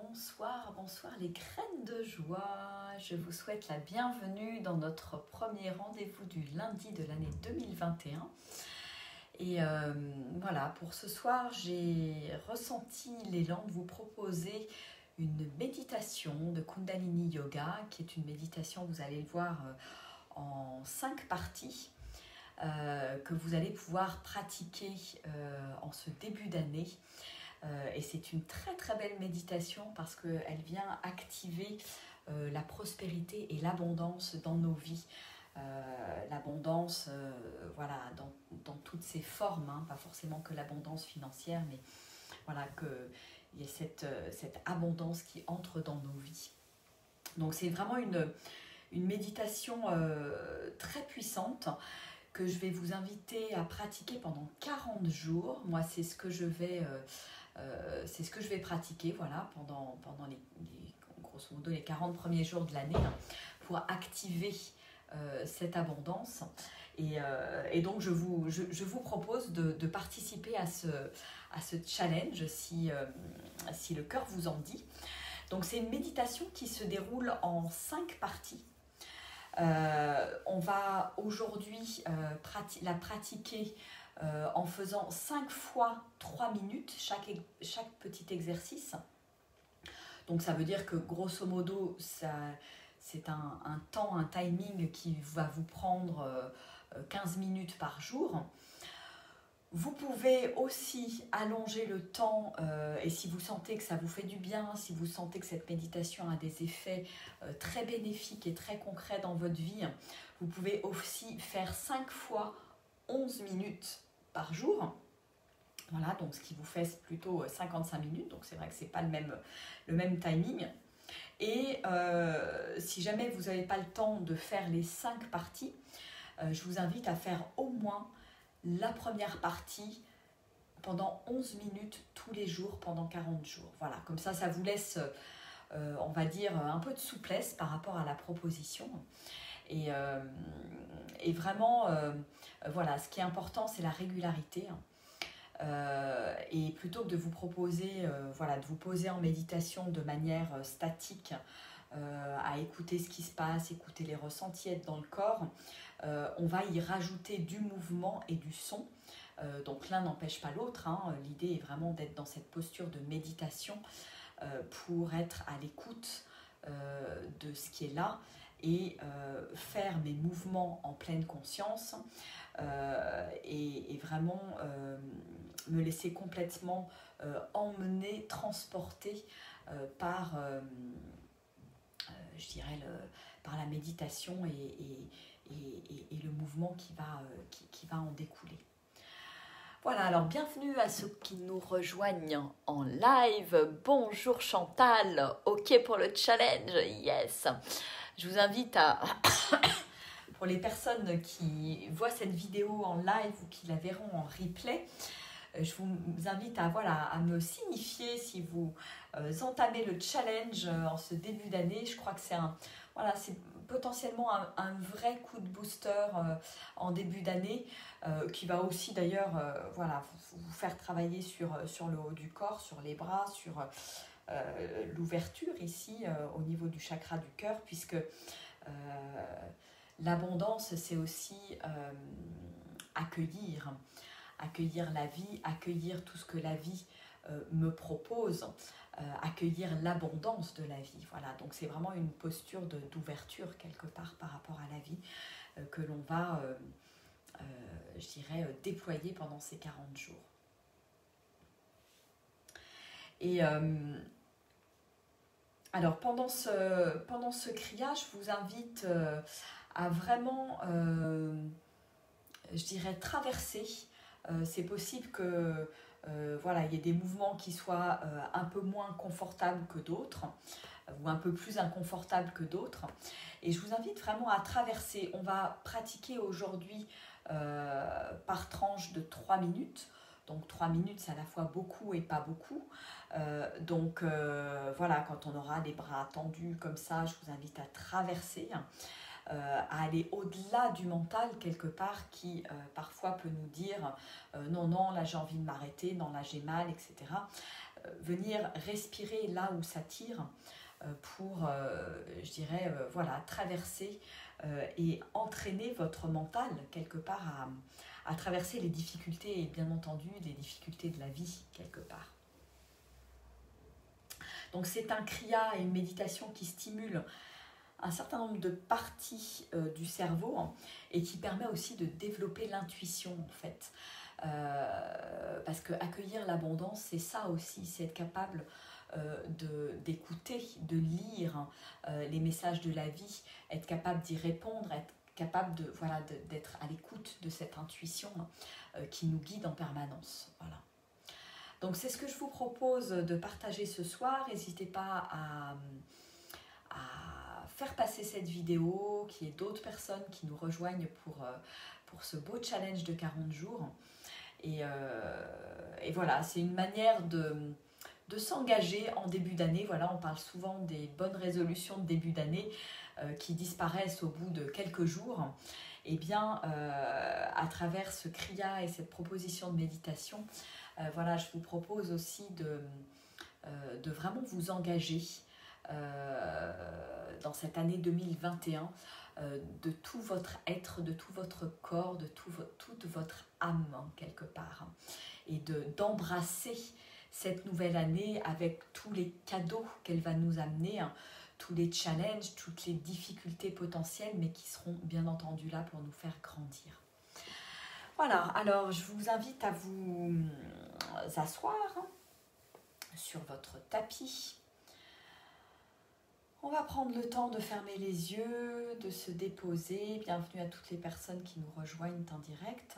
bonsoir, bonsoir les graines de joie. Je vous souhaite la bienvenue dans notre premier rendez-vous du lundi de l'année 2021. Et voilà, pour ce soir, j'ai ressenti l'élan de vous proposer une méditation de Kundalini Yoga, qui est une méditation, vous allez le voir, en 5 parties, que vous allez pouvoir pratiquer en ce début d'année. Et c'est une très très belle méditation parce qu'elle vient activer la prospérité et l'abondance dans nos vies. L'abondance, voilà, dans toutes ses formes, hein, pas forcément que l'abondance financière, mais voilà, qu'il y ait cette abondance qui entre dans nos vies. Donc c'est vraiment une méditation très puissante que je vais vous inviter à pratiquer pendant 40 jours. Moi, c'est ce que je vais pratiquer, voilà, pendant grosso modo les 40 premiers jours de l'année, hein, pour activer cette abondance. Et donc je vous propose de participer à ce challenge si le cœur vous en dit. Donc c'est une méditation qui se déroule en 5 parties. On va aujourd'hui la pratiquer en faisant 5 fois 3 minutes chaque petit exercice. Donc ça veut dire que grosso modo, c'est un temps, un timing qui va vous prendre 15 minutes par jour. Vous pouvez aussi allonger le temps et si vous sentez que ça vous fait du bien, si vous sentez que cette méditation a des effets très bénéfiques et très concrets dans votre vie, vous pouvez aussi faire 5 fois 11 minutes par jour. Voilà, donc ce qui vous fait plutôt 55 minutes, donc c'est vrai que ce n'est pas le même timing. Et si jamais vous n'avez pas le temps de faire les 5 parties, je vous invite à faire au moins la première partie pendant 11 minutes tous les jours pendant 40 jours. Voilà, comme ça vous laisse, on va dire, un peu de souplesse par rapport à la proposition. Et vraiment, voilà, ce qui est important, c'est la régularité. Et plutôt que de vous proposer, voilà, de vous poser en méditation de manière statique, à écouter ce qui se passe, écouter les ressentis, être dans le corps, on va y rajouter du mouvement et du son. Donc l'un n'empêche pas l'autre, hein. L'idée est vraiment d'être dans cette posture de méditation pour être à l'écoute de ce qui est là et faire mes mouvements en pleine conscience et vraiment me laisser complètement emmener, transporter par, je dirais, par la méditation et le mouvement qui va en découler. Voilà, alors bienvenue à ceux qui nous rejoignent en live. Bonjour Chantal, ok pour le challenge, yes. Je vous invite à, pour les personnes qui voient cette vidéo en live ou qui la verront en replay, je vous invite à me signifier si vous entamez le challenge en ce début d'année. Je crois que c'est potentiellement un vrai coup de booster en début d'année qui va aussi d'ailleurs vous faire travailler sur le haut du corps, sur les bras, sur l'ouverture ici au niveau du chakra du cœur, puisque l'abondance, c'est aussi accueillir la vie, accueillir tout ce que la vie me propose, accueillir l'abondance de la vie. Voilà, donc c'est vraiment une posture d'ouverture quelque part par rapport à la vie que l'on va, je dirais, déployer pendant ces 40 jours. Et alors pendant ce criage, je vous invite à vraiment, je dirais, traverser. C'est possible que il y ait des mouvements qui soient un peu moins confortables que d'autres ou un peu plus inconfortables que d'autres. Et je vous invite vraiment à traverser. On va pratiquer aujourd'hui par tranche de 3 minutes. Donc 3 minutes, c'est à la fois beaucoup et pas beaucoup. Quand on aura les bras tendus comme ça, je vous invite à traverser. À aller au-delà du mental quelque part qui parfois peut nous dire non, là j'ai envie de m'arrêter, non, là j'ai mal, etc. venir respirer là où ça tire pour, je dirais, voilà, traverser et entraîner votre mental quelque part à traverser les difficultés et bien entendu les difficultés de la vie quelque part. Donc c'est un kriya et une méditation qui stimule un certain nombre de parties du cerveau et qui permet aussi de développer l'intuition en fait. Parce que accueillir l'abondance, c'est ça aussi, c'est être capable d'écouter, de lire les messages de la vie, être capable d'y répondre, être capable de, voilà, d'être à l'écoute de cette intuition qui nous guide en permanence. Voilà. Donc c'est ce que je vous propose de partager ce soir. N'hésitez pas à faire passer cette vidéo, qu'il y ait d'autres personnes qui nous rejoignent pour ce beau challenge de 40 jours. Et voilà, c'est une manière de s'engager en début d'année. Voilà, on parle souvent des bonnes résolutions de début d'année qui disparaissent au bout de quelques jours. Et bien, à travers ce kriya et cette proposition de méditation, voilà, je vous propose aussi de vraiment vous engager dans cette année 2021 de tout votre être, de tout votre corps, de toute votre âme quelque part, et d'embrasser cette nouvelle année avec tous les cadeaux qu'elle va nous amener, tous les challenges, toutes les difficultés potentielles, mais qui seront bien entendu là pour nous faire grandir. Voilà, alors je vous invite à vous asseoir sur votre tapis. On va prendre le temps de fermer les yeux, de se déposer. Bienvenue à toutes les personnes qui nous rejoignent en direct.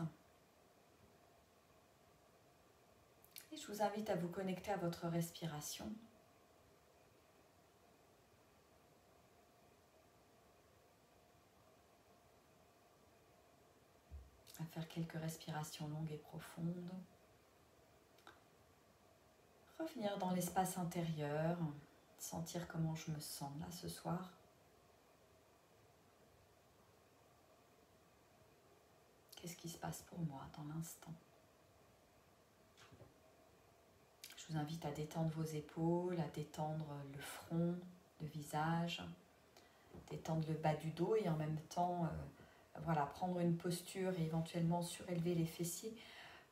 Et je vous invite à vous connecter à votre respiration. À faire quelques respirations longues et profondes. Revenir dans l'espace intérieur, sentir comment je me sens là ce soir. Qu'est-ce qui se passe pour moi dans l'instant? Je vous invite à détendre vos épaules, à détendre le front, le visage, détendre le bas du dos et en même temps, voilà, prendre une posture et éventuellement surélever les fessiers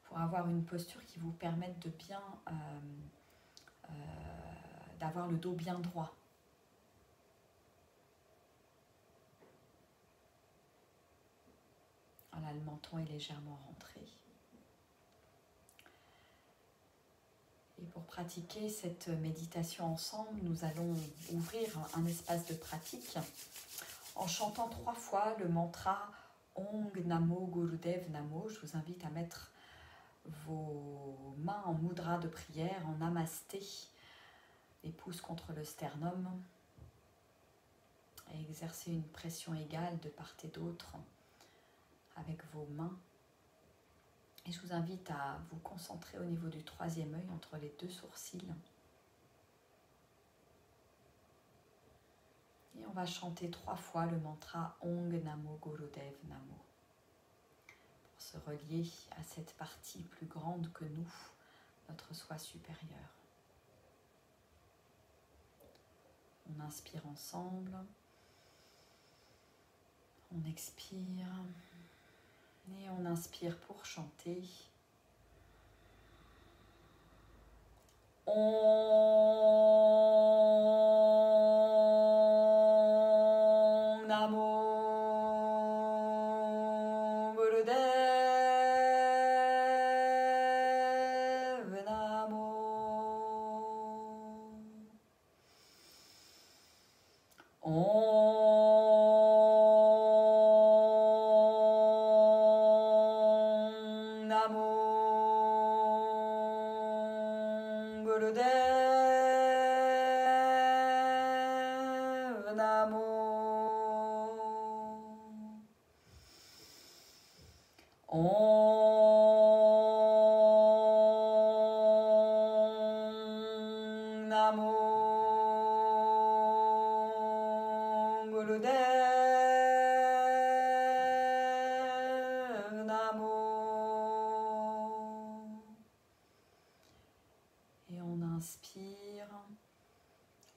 pour avoir une posture qui vous permette de bien, d'avoir le dos bien droit. Voilà, le menton est légèrement rentré. Et pour pratiquer cette méditation ensemble, nous allons ouvrir un espace de pratique en chantant 3 fois le mantra Ong Namo Gurudev Namo. Je vous invite à mettre vos mains en mudra de prière, en namasté, les pouces contre le sternum, et exercer une pression égale de part et d'autre avec vos mains. Et je vous invite à vous concentrer au niveau du 3e œil, entre les 2 sourcils. Et on va chanter 3 fois le mantra Ong Namo Gurudev Namo, pour se relier à cette partie plus grande que nous, notre soi supérieur. On inspire ensemble, on expire et on inspire pour chanter. Om Namo Gurudev Namo. Om Namo Gurudev Namo. Om Namo Gurudev Namo. Et on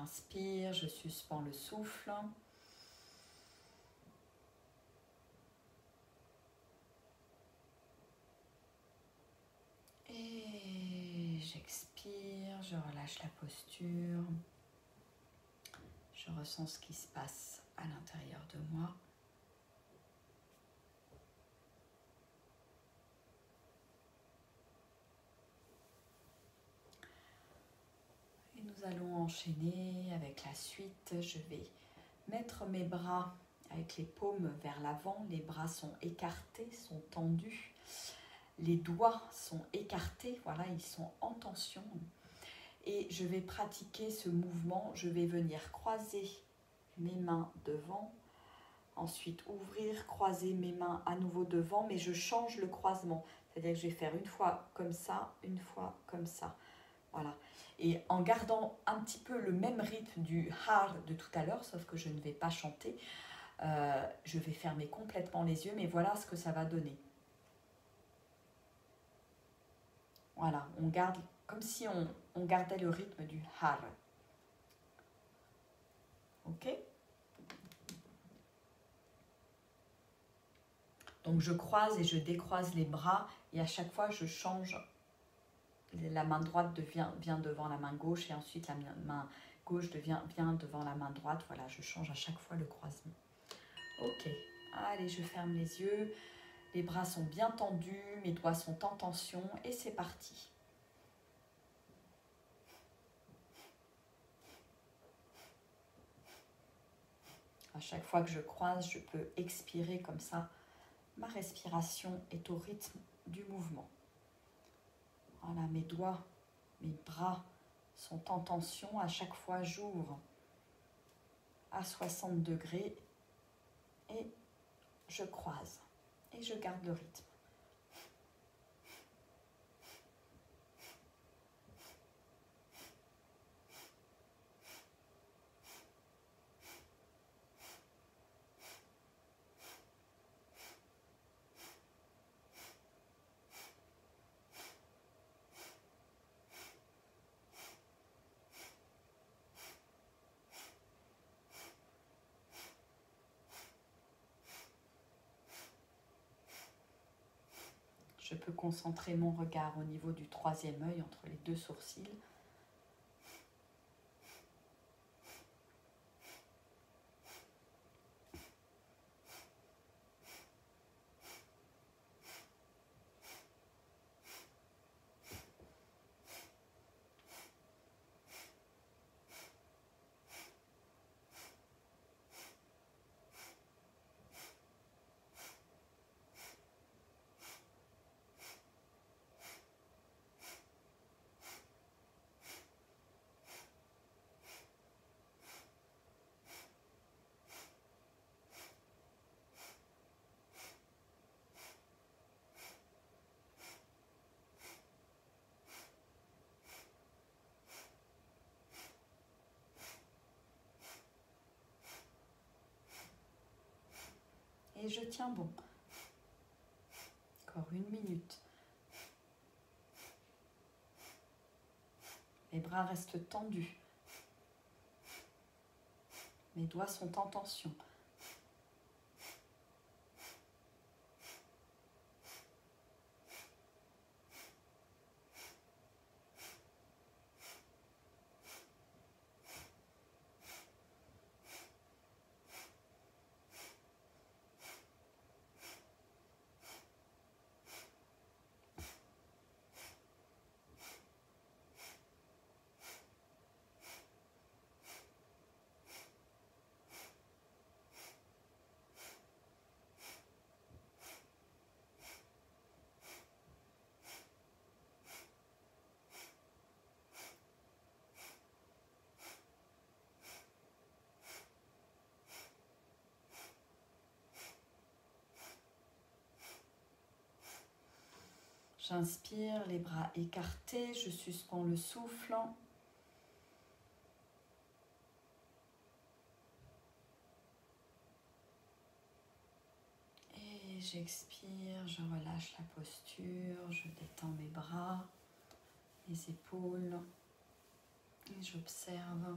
J'inspire, je suspends le souffle. Et j'expire, je relâche la posture. Je ressens ce qui se passe à l'intérieur de moi. Et nous allons enchaîner avec la suite. Je vais mettre mes bras avec les paumes vers l'avant. Les bras sont écartés, sont tendus. Les doigts sont écartés, voilà, ils sont en tension. Et je vais pratiquer ce mouvement. Je vais venir croiser mes mains devant. Ensuite, ouvrir, croiser mes mains à nouveau devant, mais je change le croisement. C'est-à-dire que je vais faire une fois comme ça, une fois comme ça. Voilà. Et en gardant un petit peu le même rythme du har de tout à l'heure, sauf que je ne vais pas chanter, je vais fermer complètement les yeux, mais voilà ce que ça va donner. Voilà, on garde comme si on gardait le rythme du har. Ok? Donc je croise et je décroise les bras et à chaque fois je change. La main droite vient devant la main gauche et ensuite la main gauche vient devant la main droite. Voilà, je change à chaque fois le croisement. Ok, allez, je ferme les yeux. Les bras sont bien tendus, mes doigts sont en tension et c'est parti. À chaque fois que je croise, je peux expirer comme ça. Ma respiration est au rythme du mouvement. Voilà, mes doigts, mes bras sont en tension. À chaque fois, j'ouvre à 60 degrés et je croise. Et je garde le rythme. Je peux concentrer mon regard au niveau du troisième œil, entre les deux sourcils. Et je tiens bon. Encore 1 minute. Mes bras restent tendus. Mes doigts sont en tension. J'inspire, les bras écartés, je suspends le souffle. Et j'expire, je relâche la posture, je détends mes bras, mes épaules. Et j'observe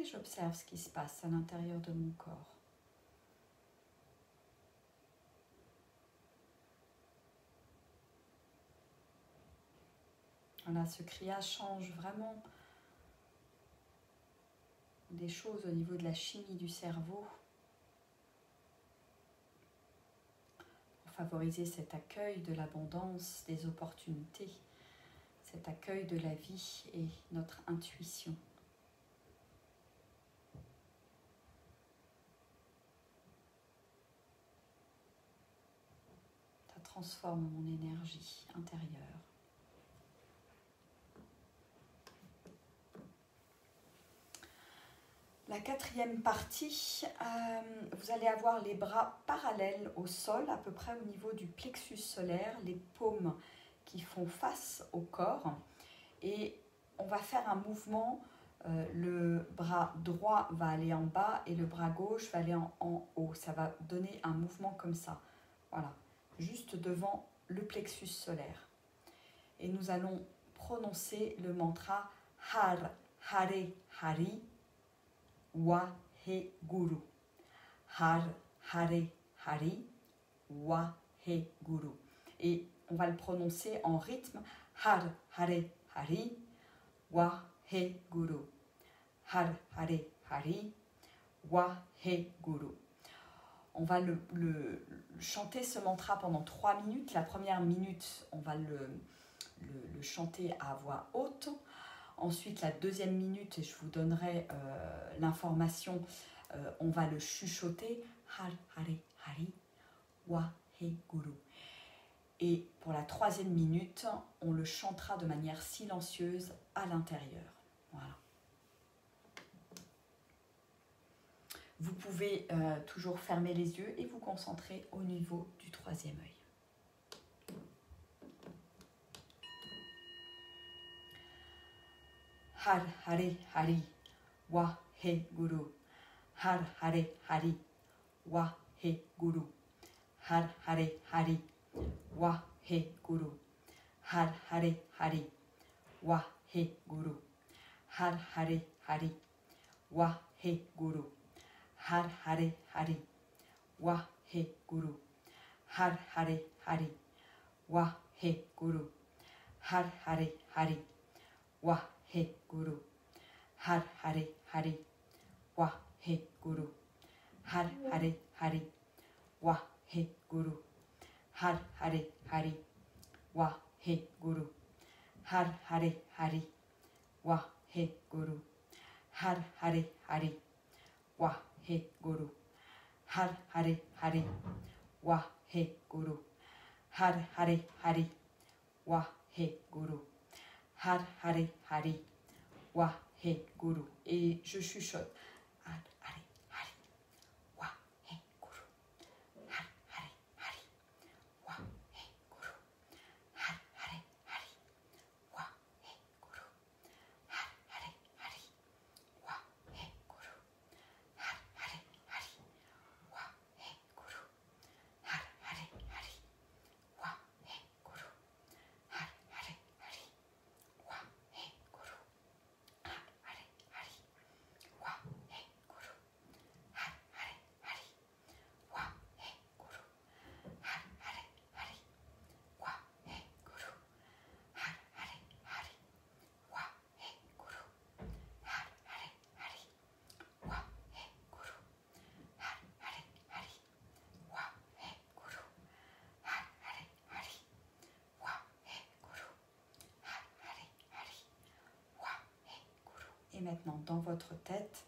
et j'observe ce qui se passe à l'intérieur de mon corps. Voilà, ce kriya change vraiment des choses au niveau de la chimie du cerveau pour favoriser cet accueil de l'abondance, des opportunités, cet accueil de la vie et notre intuition. Ça transforme mon énergie intérieure. La quatrième partie, vous allez avoir les bras parallèles au sol, à peu près au niveau du plexus solaire, les paumes qui font face au corps. Et on va faire un mouvement, le bras droit va aller en bas et le bras gauche va aller en haut. Ça va donner un mouvement comme ça, voilà, juste devant le plexus solaire. Et nous allons prononcer le mantra Har, Hare, Hari, Waheguru. Har, Hare, Hari, Waheguru. Et on va le prononcer en rythme. Har, Hare, Hari, Waheguru. Har, Hare, Hari, Waheguru. On va le chanter ce mantra pendant 3 minutes. La première minute, on va le chanter à voix haute. Ensuite, la deuxième minute, et je vous donnerai l'information, on va le chuchoter. Har, Hare, Hari, Waheguru. Et pour la troisième minute, on le chantera de manière silencieuse à l'intérieur. Voilà. Vous pouvez toujours fermer les yeux et vous concentrer au niveau du troisième œil. Har, Hare, Hari, Waheguru. Har, Hare, Hari, Waheguru. Har, Hare, Hari, Waheguru. Har, Hare, Hari, Waheguru. Har, Hare, Hari, Waheguru. Har, Hare, Hari, Waheguru. Har, Hare, Hari, Waheguru. Har, Hare, Hari, Waheguru. Har, Hare, Hari, Waheguru. Har, Hare, Hari, Waheguru. Har, Hare, Hari, Waheguru. Har, Hare, Hari, Waheguru. Har, Hare, Hari, Waheguru. Har, Hare, Hari, Waheguru. Har, Hare, Hari, Waheguru. Har, Hare, Hari, Waheguru. Et je chuchote. Har, Hare, Hari, Waheguru. Har, Hare, Hari, Waheguru. Har, Hare, Hari, Waheguru. Har, Hare, Hari, Waheguru. Har, Hare, Hari, Waheguru. Har, Hare, Hari, Waheguru. Har, Hare, Hari, Waheguru. Har, Hare, Hari, Waheguru. Har, Hare, Hari, Waheguru. Har, Hare, Hari, Waheguru. Har, Hare, Hari, Waheguru. Har, Hare, Hari, Waheguru. Har, Hare, Hari, Waheguru. Har, Hare, Hari, Waheguru. Har, Hare, Hari, Waheguru. Et maintenant, dans votre tête,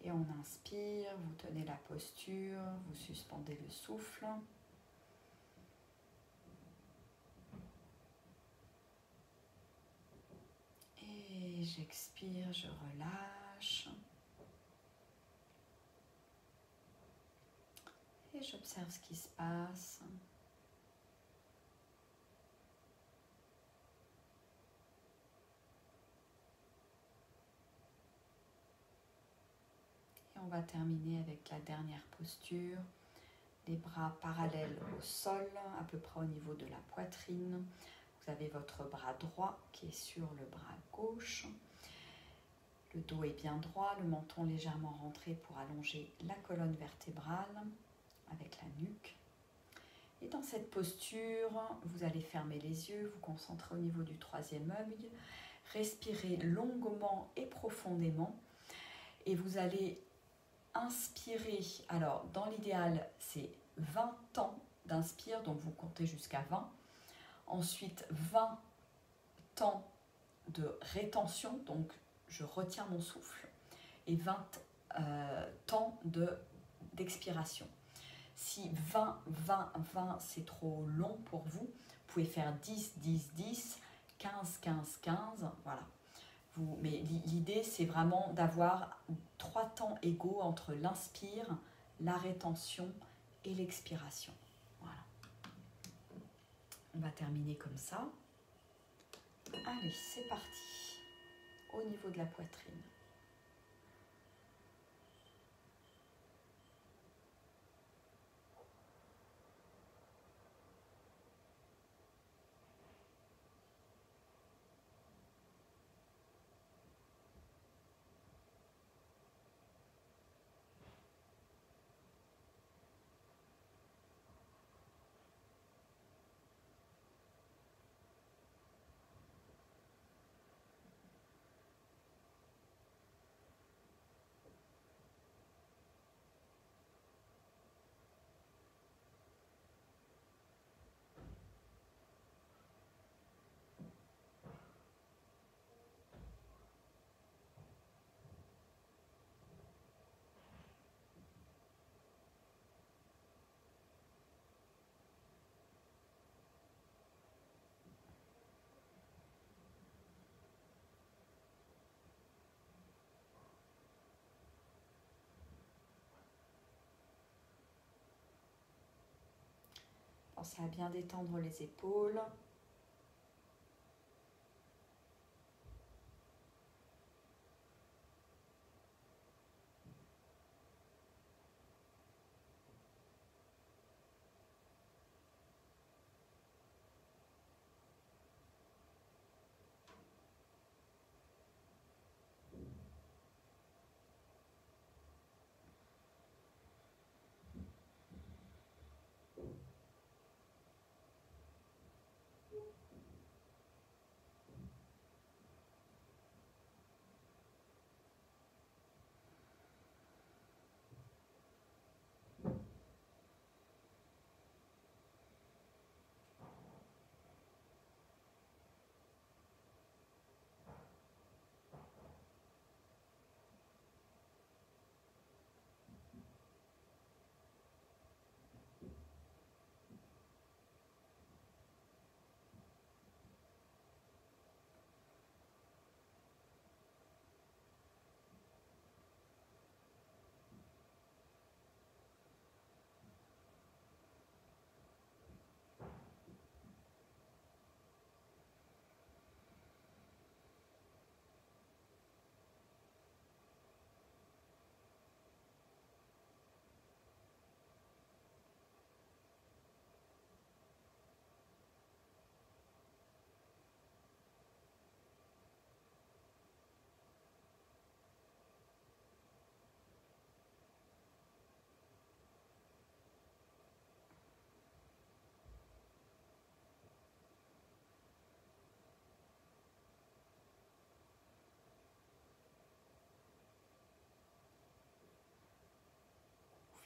Et on inspire, vous tenez la posture, vous suspendez le souffle. Et j'expire, je relâche. Et j'observe ce qui se passe. Et on va terminer avec la dernière posture. Les bras parallèles au sol, à peu près au niveau de la poitrine. Vous avez votre bras droit qui est sur le bras gauche. Le dos est bien droit, le menton légèrement rentré pour allonger la colonne vertébrale avec la nuque. Et dans cette posture, vous allez fermer les yeux, vous concentrer au niveau du troisième œil, respirer longuement et profondément. Et vous allez inspirer, alors dans l'idéal c'est 20 temps d'inspire, donc vous comptez jusqu'à 20. Ensuite 20 temps de rétention, donc je retiens mon souffle, et 20 temps d'expiration. Si 20, 20, 20 c'est trop long pour vous, vous pouvez faire 10, 10, 10, 15, 15, 15, voilà. Mais l'idée c'est vraiment d'avoir 3 temps égaux entre l'inspire, la rétention et l'expiration. Voilà. On va terminer comme ça. Allez, c'est parti. Au niveau de la poitrine. Pensez à bien détendre les épaules.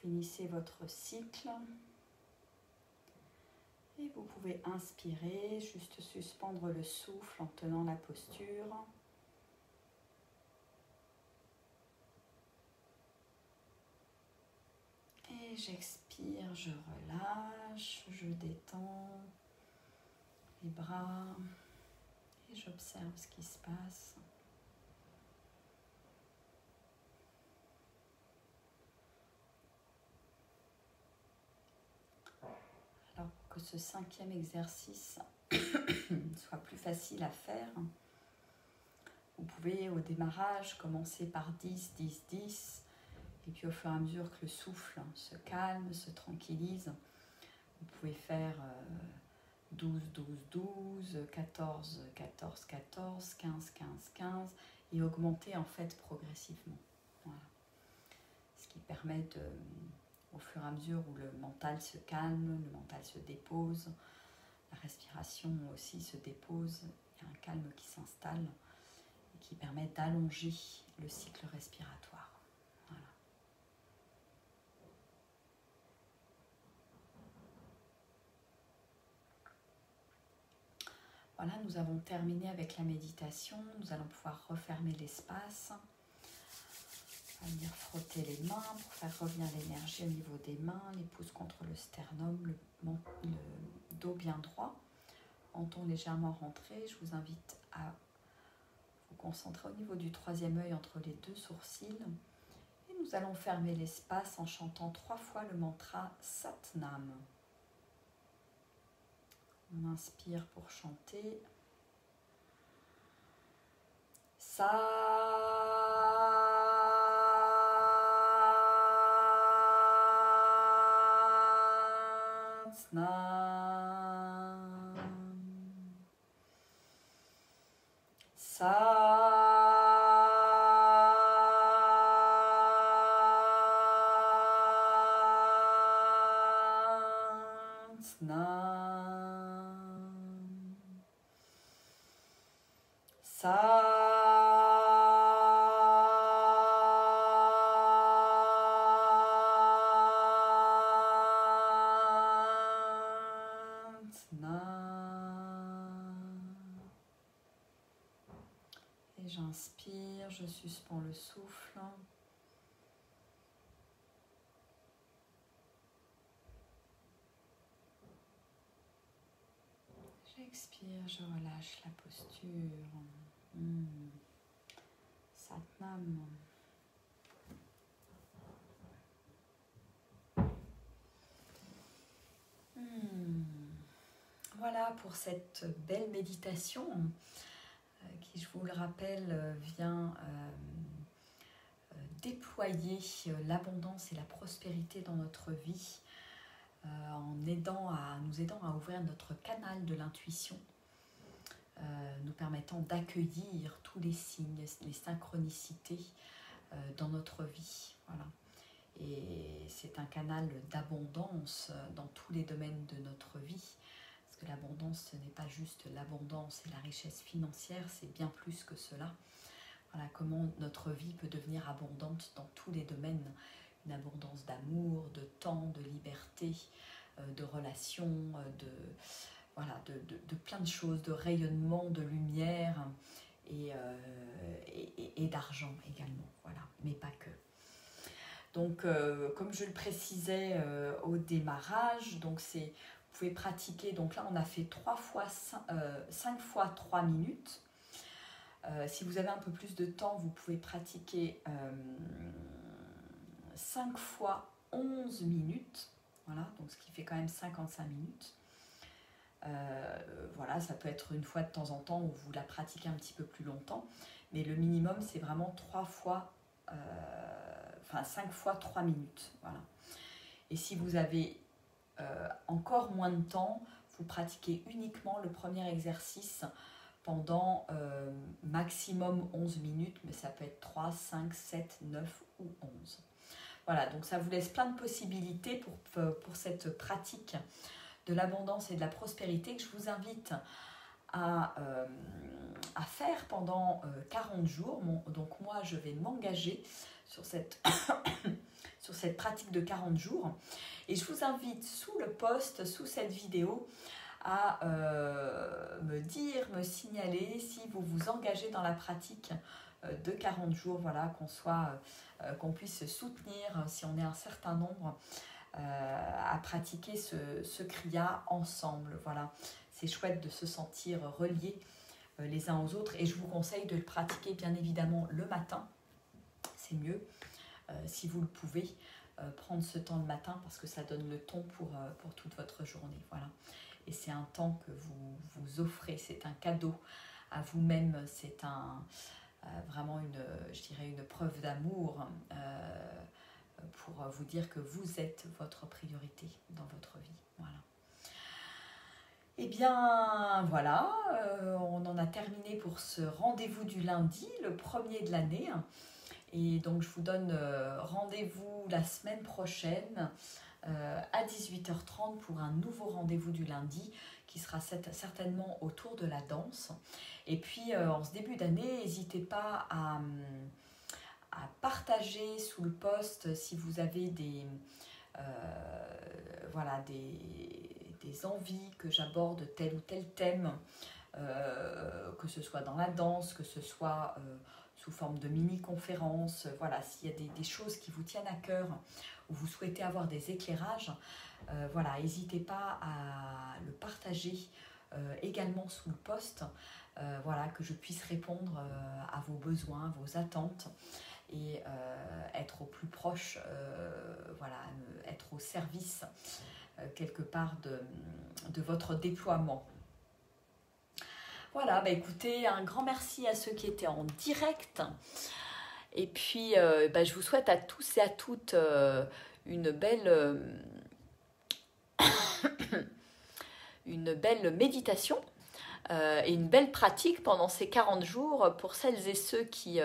Finissez votre cycle et vous pouvez inspirer, juste suspendre le souffle en tenant la posture. Et j'expire, je relâche, je détends les bras et j'observe ce qui se passe. Alors que ce 5e exercice soit plus facile à faire, vous pouvez au démarrage commencer par 10, 10, 10 et puis au fur et à mesure que le souffle se calme, se tranquillise, vous pouvez faire 12, 12, 12, 14, 14, 14, 15, 15, 15 et augmenter en fait progressivement. Voilà. Ce qui permet de, au fur et à mesure où le mental se calme, le mental se dépose, la respiration aussi se dépose, il y a un calme qui s'installe et qui permet d'allonger le cycle respiratoire. Voilà. Voilà, nous avons terminé avec la méditation. Nous allons pouvoir refermer l'espace. On va venir frotter les mains pour faire revenir l'énergie au niveau des mains, les pouces contre le sternum, le dos bien droit, menton légèrement rentré. Je vous invite à vous concentrer au niveau du 3e œil entre les 2 sourcils. Et nous allons fermer l'espace en chantant 3 fois le mantra Satnam. On inspire pour chanter. Satnam. Et j'inspire, je suspends le souffle. J'expire, je relâche la posture. Satnam. Voilà pour cette belle méditation qui, je vous le rappelle, vient déployer l'abondance et la prospérité dans notre vie en nous aidant à ouvrir notre canal de l'intuition, nous permettant d'accueillir tous les signes, les synchronicités dans notre vie. Voilà. Et c'est un canal d'abondance dans tous les domaines de notre vie. Parce que l'abondance, ce n'est pas juste l'abondance et la richesse financière, c'est bien plus que cela. Voilà comment notre vie peut devenir abondante dans tous les domaines. Une abondance d'amour, de temps, de liberté, de relations, de plein de choses, de rayonnement, de lumière et d'argent également. Voilà, mais pas que. Donc, comme je le précisais au démarrage, donc vous pouvez pratiquer. Donc là, on a fait 5 fois 3 minutes. Si vous avez un peu plus de temps, vous pouvez pratiquer 5 fois 11 minutes. Voilà, donc ce qui fait quand même 55 minutes. Voilà, ça peut être une fois de temps en temps où vous la pratiquez un petit peu plus longtemps. Mais le minimum, c'est vraiment 5 fois 3 minutes. Voilà. Et si vous avez encore moins de temps, vous pratiquez uniquement le premier exercice pendant maximum 11 minutes, mais ça peut être 3, 5, 7, 9 ou 11. Voilà, donc ça vous laisse plein de possibilités pour cette pratique de l'abondance et de la prospérité que je vous invite à faire pendant 40 jours. Donc moi, je vais m'engager sur cette, sur cette pratique de 40 jours. Et je vous invite sous le post, sous cette vidéo, à me signaler si vous vous engagez dans la pratique de 40 jours, voilà, qu'on puisse se soutenir si on est un certain nombre à pratiquer ce kriya ensemble. Voilà, c'est chouette de se sentir reliés les uns aux autres, et je vous conseille de le pratiquer bien évidemment le matin, c'est mieux si vous le pouvez. Prendre ce temps le matin parce que ça donne le ton pour toute votre journée. Voilà. Et c'est un temps que vous vous offrez, c'est un cadeau à vous-même, c'est vraiment je dirais une preuve d'amour pour vous dire que vous êtes votre priorité dans votre vie. Voilà. Et bien voilà, on en a terminé pour ce rendez-vous du lundi, le premier de l'année. Et donc je vous donne rendez-vous la semaine prochaine à 18h30 pour un nouveau rendez-vous du lundi qui sera certainement autour de la danse. Et puis en ce début d'année, n'hésitez pas à partager sous le post si vous avez des envies que j'aborde tel ou tel thème, que ce soit dans la danse, que ce soit sous forme de mini-conférences. Voilà, s'il y a des choses qui vous tiennent à cœur ou vous souhaitez avoir des éclairages, voilà, n'hésitez pas à le partager également sous le post, voilà, que je puisse répondre à vos besoins, vos attentes, et être au plus proche, voilà, être au service quelque part de votre déploiement. Voilà, bah écoutez, un grand merci à ceux qui étaient en direct. Et puis, je vous souhaite à tous et à toutes une belle méditation et une belle pratique pendant ces 40 jours pour celles et ceux qui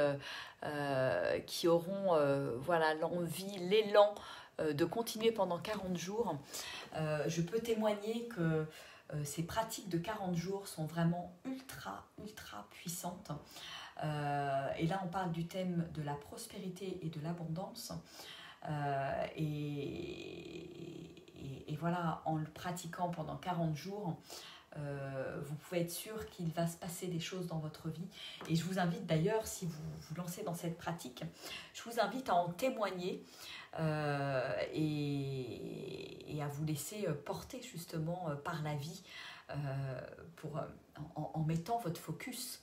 auront voilà, l'envie, l'élan de continuer pendant 40 jours. Je peux témoigner que ces pratiques de 40 jours sont vraiment ultra puissantes. Et là, on parle du thème de la prospérité et de l'abondance. Et voilà, en le pratiquant pendant 40 jours, vous pouvez être sûr qu'il va se passer des choses dans votre vie. Et je vous invite d'ailleurs, si vous vous lancez dans cette pratique, je vous invite à en témoigner et à vous laisser porter justement par la vie en mettant votre focus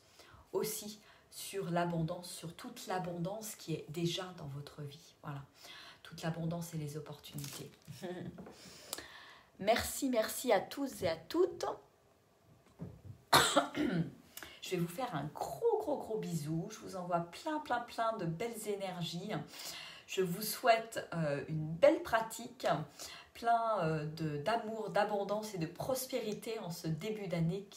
aussi sur l'abondance, sur toute l'abondance qui est déjà dans votre vie. Voilà, toute l'abondance et les opportunités. Merci à tous et à toutes. Je vais vous faire un gros bisou. Je vous envoie plein de belles énergies. Je vous souhaite une belle pratique, plein d'amour, d'abondance et de prospérité en ce début d'année,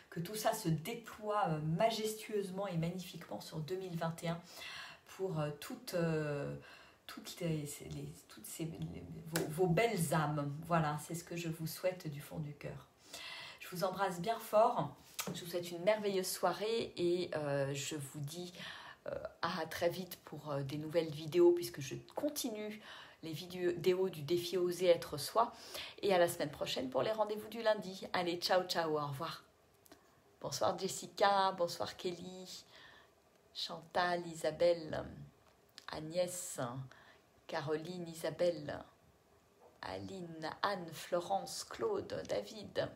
que tout ça se déploie majestueusement et magnifiquement sur 2021 pour vos belles âmes. Voilà, c'est ce que je vous souhaite du fond du cœur. Je vous embrasse bien fort. Je vous souhaite une merveilleuse soirée et je vous dis à très vite pour des nouvelles vidéos, puisque je continue les vidéos du défi Oser être soi, et à la semaine prochaine pour les rendez-vous du lundi. Allez, ciao, au revoir. Bonsoir Jessica, bonsoir Kelly, Chantal, Isabelle, Agnès, Caroline, Isabelle, Aline, Anne, Florence, Claude, David,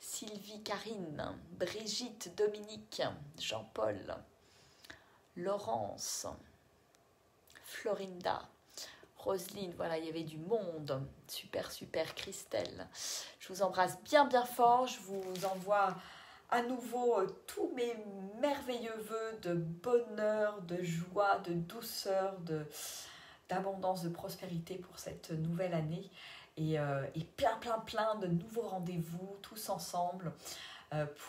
Sylvie, Karine, Brigitte, Dominique, Jean-Paul, Laurence, Florinda, Roselyne, voilà, il y avait du monde, super, Christelle. Je vous embrasse bien fort, je vous envoie à nouveau tous mes merveilleux vœux de bonheur, de joie, de douceur, d'abondance, de prospérité pour cette nouvelle année, et plein de nouveaux rendez-vous tous ensemble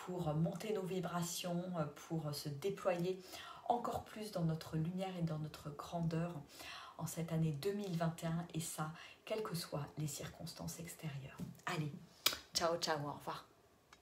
pour monter nos vibrations, pour se déployer encore plus dans notre lumière et dans notre grandeur en cette année 2021, et ça, quelles que soient les circonstances extérieures. Allez, ciao, au revoir.